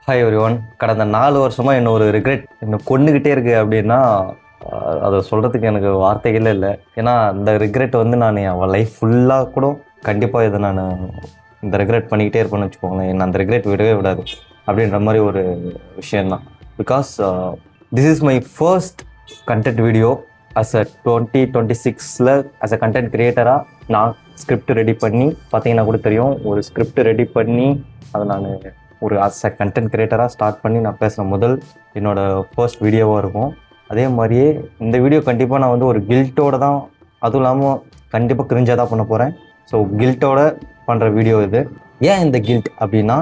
Hi everyone. கடந்த 4 வருஷமா என்ன ஒரு ரிக்ரெட் என்ன கொண்டுகிட்டே இருக்கு அப்படின்னா அதை சொல்கிறதுக்கு எனக்கு வார்த்தைகளே இல்லை. ஏன்னா இந்த ரிக்ரெட் வந்து நான் என் லைஃப் ஃபுல்லாக கூட கண்டிப்பாக இதை நான் இந்த ரிக்ரெட் பண்ணிக்கிட்டே இருப்பேன்னு வச்சுக்கோங்களேன். என்ன அந்த ரிக்ரெட் விடவே விடாது அப்படின்ற மாதிரி ஒரு விஷயந்தான். Because this is my first content video as a 2026 as a content கிரியேட்டராக நான் ஸ்கிரிப்ட் ரெடி பண்ணி பார்த்தீங்கன்னா கூட தெரியும். ஒரு ஸ்கிரிப்ட் ரெடி பண்ணி அதை நான் ஒரு அஸ் அ கண்டென்ட் கிரியேட்டராக ஸ்டார்ட் பண்ணி நான் பேசுகிற முதல் என்னோடய ஃபர்ஸ்ட் வீடியோவாக இருக்கும். அதே மாதிரியே இந்த வீடியோ கண்டிப்பாக நான் வந்து ஒரு கில்ட்டோடு தான், அதுவும் இல்லாமல் கண்டிப்பாக கிரிஞ்சாக தான் பண்ண போகிறேன். ஸோ கில்ட்டோட பண்ணுற வீடியோ இது. ஏன் இந்த கில்ட் அப்படின்னா,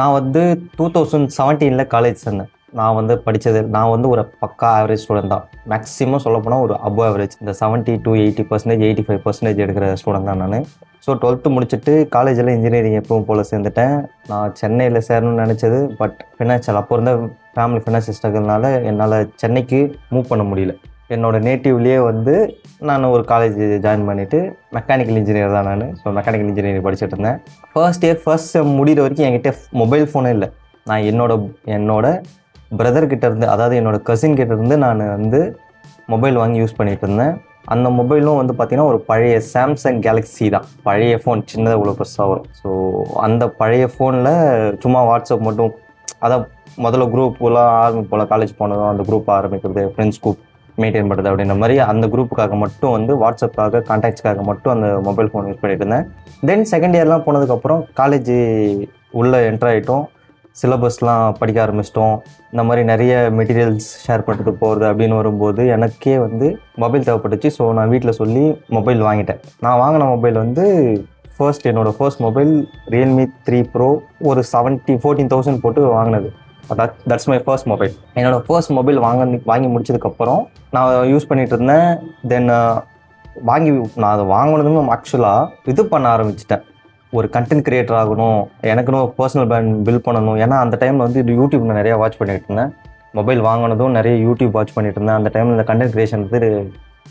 நான் வந்து 2017 காலேஜ் சேர்ந்தேன். நான் வந்து படித்தது, நான் வந்து ஒரு பக்கா ஆவரேஜ் ஸ்டூடெண்ட் தான். மேக்ஸிமம் சொல்லப்போனால் ஒரு அபவ் ஆவரேஜ், இந்த 70 to 80%, 85% எடுக்கிற ஸ்டூடெண்ட் தான் நான். ஸோ 12th முடிச்சுட்டு காலேஜில் இன்ஜினியரிங் எப்பவும் போல் சேர்ந்துட்டேன். நான் சென்னையில் சேரணும்னு நினச்சது, பட் ஃபினான்ஷியல் அப்போ இருந்த ஃபேமிலி ஃபினான்ஷியல் ஸ்ட்ரகிள்னால என்னால் சென்னைக்கு மூவ் பண்ண முடியல. என்னோடய நேட்டிவ்லேயே வந்து நான் ஒரு காலேஜ் ஜாயின் பண்ணிவிட்டு மெக்கானிக்கல் இன்ஜினியர் தான் நான். ஸோ மெக்கானிக்கல் இன்ஜினியரிங் படிச்சுட்டு இருந்தேன். ஃபர்ஸ்ட் இயர் ஃபர்ஸ்ட் செம் முடிகிற வரைக்கும் என்கிட்ட மொபைல் ஃபோனே இல்லை. நான் என்னோட பிரதர்கிட்ட இருந்து, அதாவது என்னோடய கசின் கிட்ட இருந்து நான் வந்து மொபைல் வாங்கி யூஸ் பண்ணிகிட்டு இருந்தேன். அந்த மொபைலும் வந்து பார்த்திங்கன்னா ஒரு பழைய சாம்சங் கேலக்ஸி தான். பழைய ஃபோன், சின்னதாக இவ்வளோ பெருசாக வரும். ஸோ அந்த பழைய ஃபோனில் சும்மா வாட்ஸ்அப் மட்டும், அதான் முதல்ல குரூப்லாம் ஆரம்பிப்போல் காலேஜ் போனதும் அந்த குரூப் ஆரம்பிக்கிறது, ஃப்ரெண்ட்ஸ் குரூப் மெயின்டைன் பண்ணுறது அப்படின்ற மாதிரி அந்த குரூப்புக்காக மட்டும் வந்து வாட்ஸ்அப்புக்காக கான்டாக்ட்ஸ்க்காக மட்டும் அந்த மொபைல் ஃபோன் யூஸ் பண்ணிட்டு இருந்தேன். தென் செகண்ட் இயர்லாம் போனதுக்கப்புறம் காலேஜ் உள்ளே என்ட்ரு ஆகிட்டோம். சிலபஸ்லாம் படிக்க ஆரம்பிச்சிட்டோம். இந்த மாதிரி நிறைய மெட்டீரியல்ஸ் ஷேர் பண்ணிட்டு போகிறது அப்படின்னு வரும்போது எனக்கே வந்து மொபைல் தேவைப்பட்டுச்சு. ஸோ நான் வீட்டில் சொல்லி மொபைல் வாங்கிட்டேன். நான் வாங்கின மொபைல் வந்து என்னோடய ஃபர்ஸ்ட் மொபைல் Realme 3 Pro, ஒரு 14,000 போட்டு வாங்கினது. That's my first mobile. என்னோடய ஃபர்ஸ்ட் மொபைல் வாங்கி முடிச்சதுக்கப்புறம் நான் யூஸ் பண்ணிகிட்டு இருந்தேன். தென் நான் அதை வாங்கினதும் ஆக்சுவலாக இது பண்ண ஆரம்பிச்சிட்டேன். ஒரு கண்டென்ட் கிரியேட்டர் ஆகணும், எனக்குன்னு பர்சனல் பிராண்ட் பில்ட் பண்ணணும். ஏன்னா அந்த டைமில் வந்து யூடியூப் நிறையா வாட்ச் பண்ணிகிட்டு இருந்தேன். மொபைல் வாங்கினதும் நிறைய யூடியூப் வாட்ச் பண்ணிகிட்டு இருந்தேன். அந்த டைமில் இந்த கண்டென்ட் கிரியேஷன் வந்து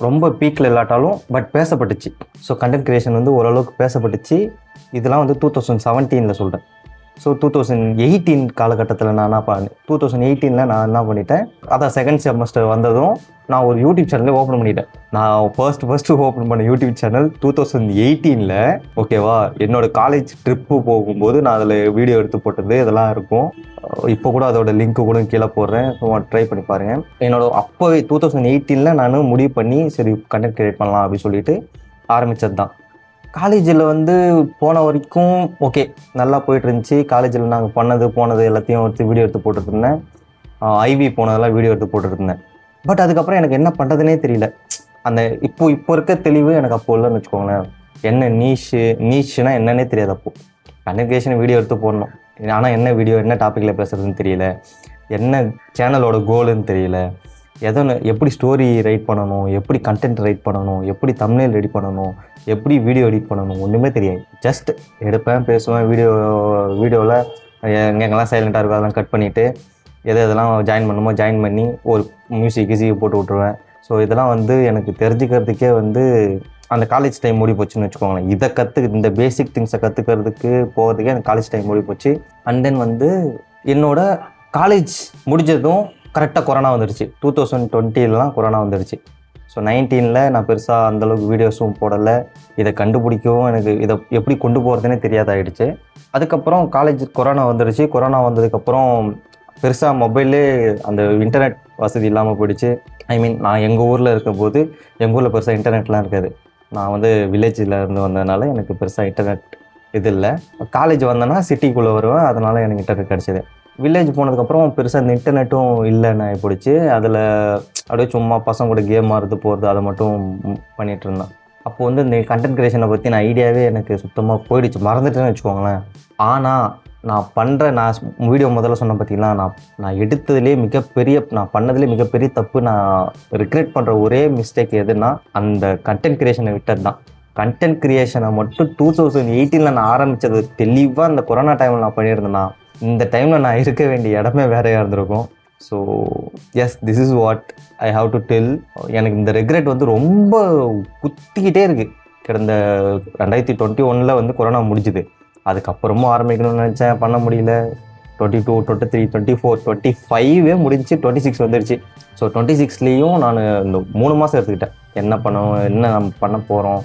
ரொம்ப பீக்கில் இல்லாட்டாலும் பட் பேசப்பட்டுச்சு. ஸோ கண்டென்ட் கிரியேஷன் வந்து ஓரளவுக்கு பேசப்பட்டுச்சு. இதெல்லாம் வந்து 2017 சொல்கிறேன். ஸோ 2018 காலகட்டத்தில் நான் 2018 நான் என்ன பண்ணிட்டேன், அதான் செகண்ட் செமஸ்டர் வந்ததும் நான் ஒரு யூடியூப் சேனலே ஓப்பன் பண்ணிட்டேன். நான் ஃபர்ஸ்ட்டு ஓப்பன் பண்ண யூடியூப் சேனல் 2018. ஓகேவா, என்னோடய காலேஜ் ட்ரிப்பு போகும்போது நான் அதில் வீடியோ எடுத்து போட்டது இதெல்லாம் இருக்கும். இப்போ கூட அதோட லிங்க்கு கூட கீழே போடுறேன். ஸோ ட்ரை பண்ணி பாருங்கள். அப்போவே 2018 நான் முடிவு பண்ணி சரி கண்டென்ட் கிரியேட் பண்ணலாம் அப்படின்னு சொல்லிட்டு ஆரம்பித்தது தான். காலேஜில் வந்து போன வரைக்கும் ஓகே, நல்லா போய்ட்டு இருந்துச்சு. காலேஜில் நாங்கள் போனது எல்லாத்தையும் வீடியோ எடுத்து போட்டுருந்தேன். ஐவி போனதெல்லாம் வீடியோ எடுத்து போட்டுருந்தேன். பட் அதுக்கப்புறம் எனக்கு என்ன பண்ணுறதுனே தெரியல. அந்த இப்போ இருக்க தெளிவு எனக்கு அப்போ இல்லைன்னு வச்சுக்கோங்களேன். என்ன நீஷ்னா என்னன்னே தெரியாது. அப்போது கன்வர்சேஷன் வீடியோ எடுத்து போடணும், ஆனால் என்ன வீடியோ, என்ன டாப்பிக்கில் பேசுகிறதுன்னு தெரியல, என்ன சேனலோட கோலுன்னு தெரியல, எப்படி ஸ்டோரி ரைட் பண்ணணும், எப்படி கண்டென்ட் ரைட் பண்ணணும், எப்படி தம்ப்நெயில் ரெடி பண்ணணும், எப்படி வீடியோ எடிட் பண்ணணும், ஒன்றுமே தெரியாது. ஜஸ்ட் எடுப்பேன், பேசுவேன். வீடியோவில் எங்கெங்கெல்லாம் சைலண்ட்டாக இருக்கோ அதெல்லாம் கட் பண்ணிவிட்டு எதெல்லாம் ஜாயின் பண்ணணுமோ ஜாயின் பண்ணி ஒரு மியூசிக் போட்டு விட்ருவேன். ஸோ இதெல்லாம் வந்து எனக்கு தெரிஞ்சுக்கிறதுக்கே வந்து அந்த காலேஜ் டைம் மூடி போச்சுன்னு வச்சுக்கோங்களேன். இந்த பேசிக் திங்ஸை கற்றுக்கிறதுக்கு போகிறதுக்கே எனக்கு காலேஜ் டைம் மூடி போச்சு. அண்ட் தென் வந்து என்னோட காலேஜ் முடிஞ்சதும் கரெக்டாக கொரோனா வந்துடுச்சு. 2020 கொரோனா வந்துடுச்சு. ஸோ 19 நான் பெருசாக அந்தளவுக்கு வீடியோஸும் போடலை. இதை கண்டுபிடிக்கவும் எனக்கு இதை எப்படி கொண்டு போகிறதுனே தெரியாதாகிடுச்சு. அதுக்கப்புறம் கொரோனா வந்துடுச்சு. கொரோனா வந்ததுக்கப்புறம் பெருசாக மொபைல்லே அந்த இன்டர்நெட் வசதி இல்லாமல் போயிடுச்சு. நான் எங்கள் ஊரில் இருக்கும்போது எங்கள் ஊரில் பெருசாக இன்டர்நெட்லாம் இருக்காது. நான் வந்து வில்லேஜில் இருந்து வந்ததுனால எனக்கு பெருசாக இன்டர்நெட் இது இல்லை. காலேஜ் வந்தேன்னா சிட்டிக்குள்ளே வருவேன், அதனால் எனக்கு இன்டர்நெட் கிடச்சிது. வில்லேஜ் போனதுக்கப்புறம் பெருசாக இந்த இன்டர்நெட்டும் இல்லைன்னு போயிடுச்சு. அதில் அப்படியே சும்மா பசங்க கூட கேம் ஆடுறது போகிறது அதை மட்டும் பண்ணிகிட்டு இருந்தேன். அப்போது வந்து இந்த கண்டென்ட் கிரியேஷனை பற்றி ஐடியாவே எனக்கு சுத்தமாக போயிடுச்சு, மறந்துட்டேன்னு வச்சுக்கோங்களேன். ஆனால் நான் வீடியோ முதல்ல சொன்ன பார்த்தீங்களா, நான் எடுத்ததுலேயே நான் பண்ணதுலேயே மிகப்பெரிய தப்பு, நான் ரிக்ரெட் பண்ணுற ஒரே மிஸ்டேக் எதுன்னா அந்த கண்டென்ட் கிரியேஷனை விட்டது தான். கண்டென்ட் கிரியேஷனை மட்டும் 2018 நான் ஆரம்பித்தது தெளிவாக அந்த கொரோனா டைமில் நான் பண்ணியிருந்தேன்னா இந்த டைமில் நான் இருக்க வேண்டிய இடமே வேறையாக இருந்திருக்கும். So yes, this is what I have to tell. எனக்கு இந்த ரெக்ரெட் வந்து ரொம்ப குத்திக்கிட்டே இருக்குது. கடந்த 2021 வந்து கொரோனா முடிஞ்சுது. அதுக்கப்புறமும் ஆரம்பிக்கணும்னு நினச்சேன், பண்ண முடியல. 22, 23, 24, 25 முடிஞ்சு 26 வந்துடுச்சு. ஸோ 26லேயும் நான் இந்த 3 மாதம் எடுத்துக்கிட்டேன். என்ன பண்ணணும், என்ன நம்ம பண்ண போகிறோம்,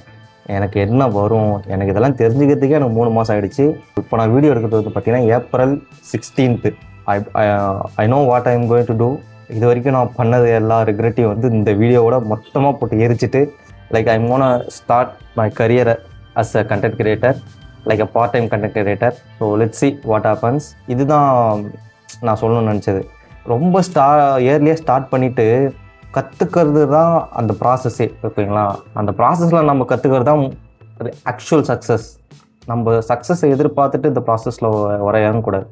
எனக்கு என்ன வரும், எனக்கு இதெல்லாம் தெரிஞ்சுக்கிறதுக்கே எனக்கு 3 மாதம் ஆகிடுச்சு. இப்போ நான் வீடியோ எடுக்கிறது வந்து பார்த்தீங்கன்னா April 16th. I know what I am going to do. இது வரைக்கும் நான் பண்ணது எல்லா ரிக்ரெட்டையும் வந்து இந்த வீடியோவோட மொத்தமாக போட்டு எரிச்சிட்டு like I am gonna start my career as a content creator, like a part time content creator. So let's see what happens. இதுதான் நான் சொல்லணும்னு நினச்சது. ரொம்ப இயர்லியாக ஸ்டார்ட் பண்ணிவிட்டு கற்றுக்கிறது தான் அந்த ப்ராசஸ்ஸே, ஓகேங்களா? அந்த ப்ராசஸில் நம்ம கற்றுக்கிறது தான் ஆக்சுவல் சக்ஸஸ். நம்ம சக்ஸஸை எதிர்பார்த்துட்டு இந்த ப்ராசஸில் வரையக்கூடாது.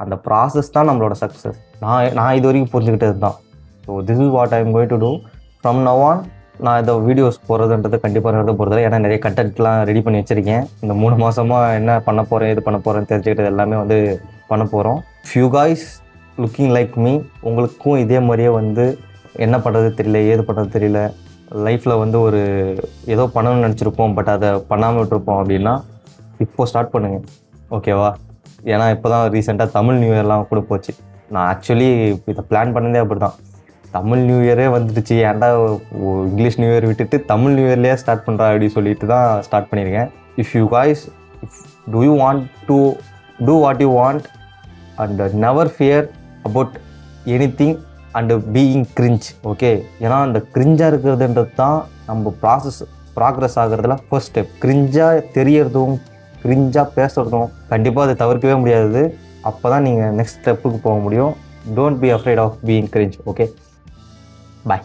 அந்த ப்ராசஸ் தான் நம்மளோட சக்ஸஸ். நான் இது வரைக்கும் புரிஞ்சுக்கிட்டது தான். So this is what I am going to do from now on. நான் இந்த வீடியோஸ் போகிறதுன்றது கண்டிப்பாக எழுத போகிறதில்ல. ஏன்னா நிறைய கண்டென்ட்லாம் ரெடி பண்ணி வச்சுருக்கேன். இந்த 3 மாதமாக என்ன பண்ண போகிறேன், இது பண்ண போகிறேன்னு தெரிஞ்சுக்கிட்டது எல்லாமே வந்து பண்ண போகிறோம். Few guys looking like me, உங்களுக்கும் இதே மாதிரியே வந்து என்ன பண்ணுறது தெரியல, ஏது பண்ணுறது தெரியல, லைஃப்பில் வந்து ஒரு ஏதோ பண்ணணும்னு நினச்சிருப்போம், பட் அதை பண்ணாமல் விட்டுருப்போம் அப்படின்னா இப்போது ஸ்டார்ட் பண்ணுங்கள், ஓகேவா? ஏன்னா இப்போ தான் ரீசெண்டாக தமிழ் நியூ இயர்லாம் கூட போச்சு. நான் ஆக்சுவலி இதை பிளான் பண்ணதே அப்படி தான். தமிழ் நியூ இயரே வந்துடுச்சு, ஏன்டா இங்கிலீஷ் நியூ இயர் விட்டுட்டு தமிழ் நியூ இயர்லேயே ஸ்டார்ட் பண்ணுறா அப்படின்னு சொல்லிட்டு தான் ஸ்டார்ட் பண்ணியிருக்கேன். If you guys do you want to do what you want and never fear about anything and being cringe, okay? ஏன்னா அந்த கிரிஞ்சாக இருக்கிறதுன்றது தான் நம்ம ப்ராக்ரஸ் ஆகிறதுல ஃபர்ஸ்ட் ஸ்டெப். கிரிஞ்சாக தெரியறதும் கிரிஞ்சாக பேசுகிறதும் கண்டிப்பாக அதை தவிர்க்கவே முடியாது. அப்போ தான் நீங்கள் நெக்ஸ்ட் ஸ்டெப்புக்கு போக முடியும். Don't be afraid of being cringe, okay? Bye.